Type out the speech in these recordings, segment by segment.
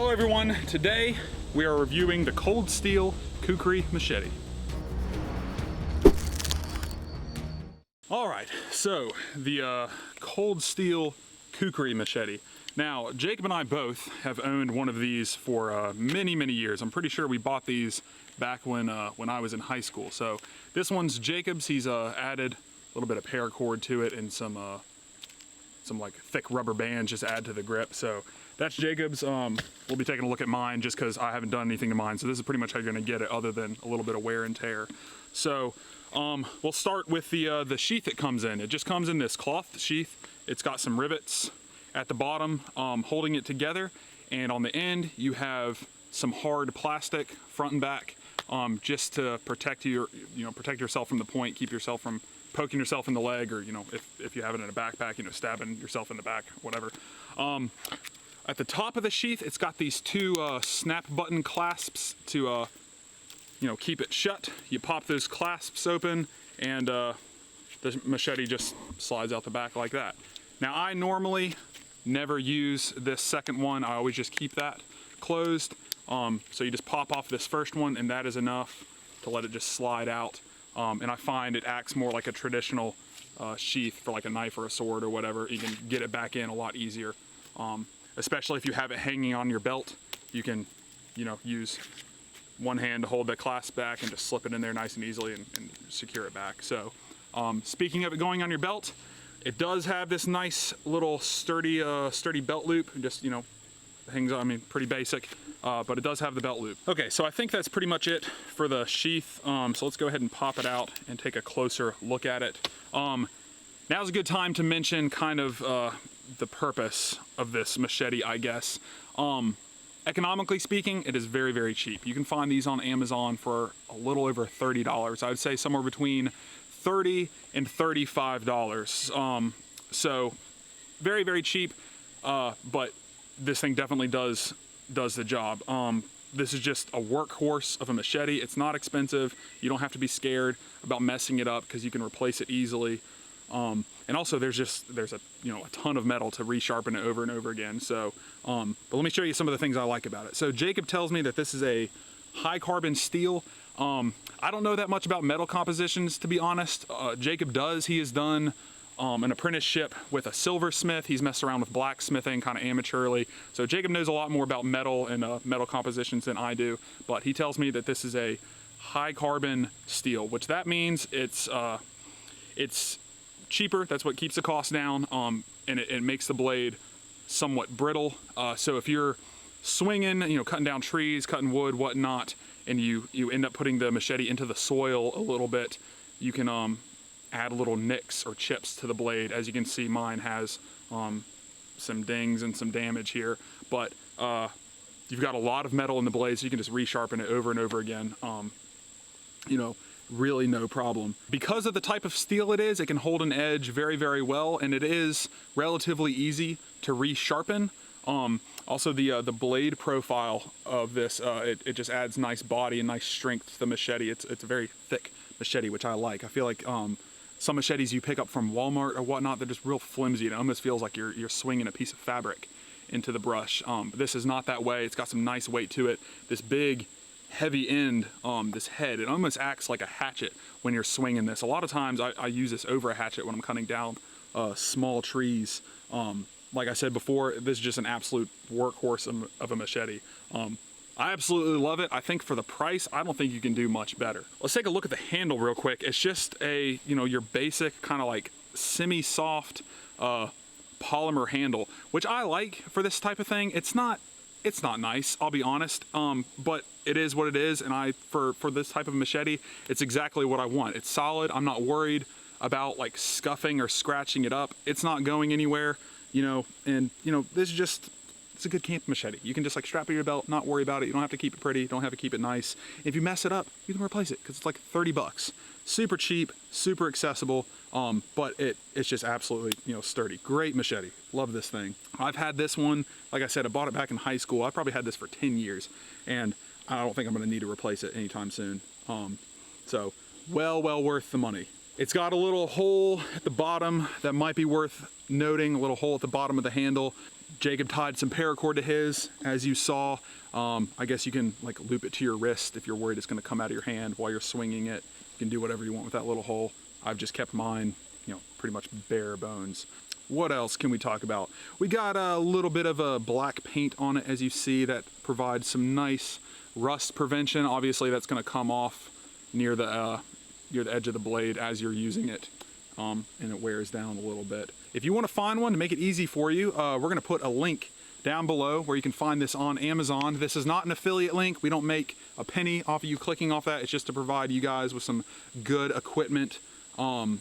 Hello everyone, today we are reviewing the Cold Steel Kukrie Machete. Alright, so the Cold Steel Kukrie Machete. Now, Jacob and I both have owned one of these for many years. I'm pretty sure we bought these back when I was in high school. So this one's Jacob's. He's added a little bit of paracord to it and some like thick rubber bands just add to the grip. So that's Jacob's. We'll be taking a look at mine just because I haven't done anything to mine. So this is pretty much how you're gonna get it other than a little bit of wear and tear. So we'll start with the sheath it comes in. It just comes in this cloth sheath. It's got some rivets at the bottom holding it together, and on the end you have some hard plastic front and back just to protect protect yourself from the point, keep yourself from poking yourself in the leg, or if you have it in a backpack, stabbing yourself in the back, whatever. At the top of the sheath, it's got these two snap button clasps to keep it shut. You pop those clasps open and the machete just slides out the back like that. Now, I normally never use this second one. I always just keep that closed. So you just pop off this first one and that is enough to let it just slide out. And I find it acts more like a traditional sheath for like a knife or a sword or whatever. You can get it back in a lot easier. Especially if you have it hanging on your belt, you can, use one hand to hold the clasp back and just slip it in there nice and easily and secure it back. So speaking of it going on your belt, it does have this nice little sturdy belt loop. Just, hangs on, pretty basic, but it does have the belt loop. Okay, so I think that's pretty much it for the sheath. So let's go ahead and pop it out and take a closer look at it. Now's a good time to mention kind of the purpose of this machete, I guess. Economically speaking, it is very cheap. You can find these on Amazon for a little over $30. I would say somewhere between $30 and $35. So very cheap, but this thing definitely does the job. This is just a workhorse of a machete. It's not expensive. You don't have to be scared about messing it up because you can replace it easily. And also there's a ton of metal to resharpen it over and over again. So, but let me show you some of the things I like about it. So Jacob tells me that this is a high carbon steel. I don't know that much about metal compositions, to be honest. Jacob does. He has done an apprenticeship with a silversmith. He's messed around with blacksmithing kind of amateurly. So Jacob knows a lot more about metal and metal compositions than I do, but he tells me that this is a high carbon steel, which that means it's cheaper. That's what keeps the cost down, and it makes the blade somewhat brittle. So if you're swinging, cutting down trees, cutting wood, whatnot, and you end up putting the machete into the soil a little bit, you can add little nicks or chips to the blade. As you can see, mine has some dings and some damage here, but you've got a lot of metal in the blade, so you can just resharpen it over and over again. Really no problem. Because of the type of steel it is, it can hold an edge very well, and it is relatively easy to resharpen. Also the blade profile of this, it just adds nice body and nice strength to the machete. It's a very thick machete, which I like. I feel like some machetes you pick up from Walmart or whatnot, they're just real flimsy. It almost feels like you're swinging a piece of fabric into the brush. This is not that way. It's got some nice weight to it. This big heavy end, this head, it almost acts like a hatchet when you're swinging this. A lot of times I use this over a hatchet when I'm cutting down small trees. Like I said before, this is just an absolute workhorse of a machete. I absolutely love it. I think for the price, I don't think you can do much better. Let's take a look at the handle real quick. It's just a, your basic kind of like semi-soft polymer handle, which I like for this type of thing. It's not nice, I'll be honest, but it is what it is, and for this type of machete, it's exactly what I want. It's solid. I'm not worried about like scuffing or scratching it up. It's not going anywhere, and this is just, it's a good camp machete. You can just like strap it to your belt, not worry about it. You don't have to keep it pretty, you don't have to keep it nice. If you mess it up, you can replace it because it's like 30 bucks. Super cheap, super accessible, but it's just absolutely, sturdy. Great machete. Love this thing. I've had this one, like I said, I bought it back in high school. I probably had this for 10 years, and I don't think I'm gonna need to replace it anytime soon. So well worth the money. It's got a little hole at the bottom that might be worth noting, a little hole at the bottom of the handle. Jacob tied some paracord to his, as you saw. I guess you can like loop it to your wrist if you're worried it's gonna come out of your hand while you're swinging it. You can do whatever you want with that little hole. I've just kept mine, you know, pretty much bare bones. What else can we talk about? We got a little bit of a black paint on it, as you see, that provides some nice rust prevention. Obviously that's gonna come off near the edge of the blade as you're using it, and it wears down a little bit. If you want to find one to make it easy for you, we're going to put a link down below where you can find this on Amazon. This is not an affiliate link. We don't make a penny off of you clicking off that. It's just to provide you guys with some good equipment. You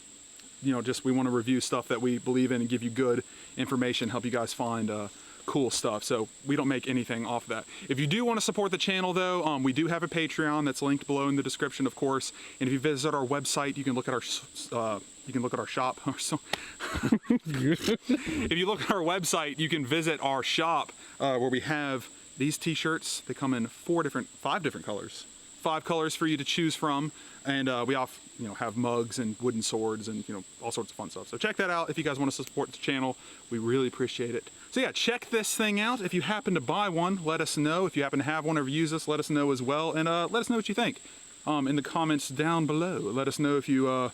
know, just we want to review stuff that we believe in and give you good information, help you guys find cool stuff. So we don't make anything off of that. If you do want to support the channel though, we do have a Patreon that's linked below in the description, of course. And if you visit our website, you can look at our shop. If you look at our website, you can visit our shop where we have these t-shirts. They come in 5 different colors. 5 colors for you to choose from, and we have mugs and wooden swords and all sorts of fun stuff. So check that out if you guys want to support the channel. We really appreciate it. So yeah, check this thing out. If you happen to buy one, let us know. If you happen to have one or use this, let us know as well, and let us know what you think in the comments down below. Let us know if you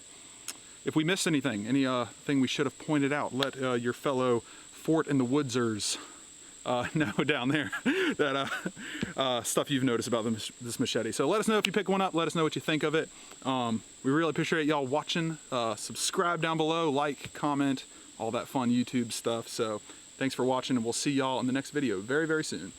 if we missed anything, thing we should have pointed out. Let your fellow Fort in the Woodsers know down there that stuff you've noticed about this machete. So let us know if you pick one up. Let us know what you think of it. We really appreciate y'all watching. Subscribe down below, like, comment, all that fun YouTube stuff. So thanks for watching, and we'll see y'all in the next video very, very soon.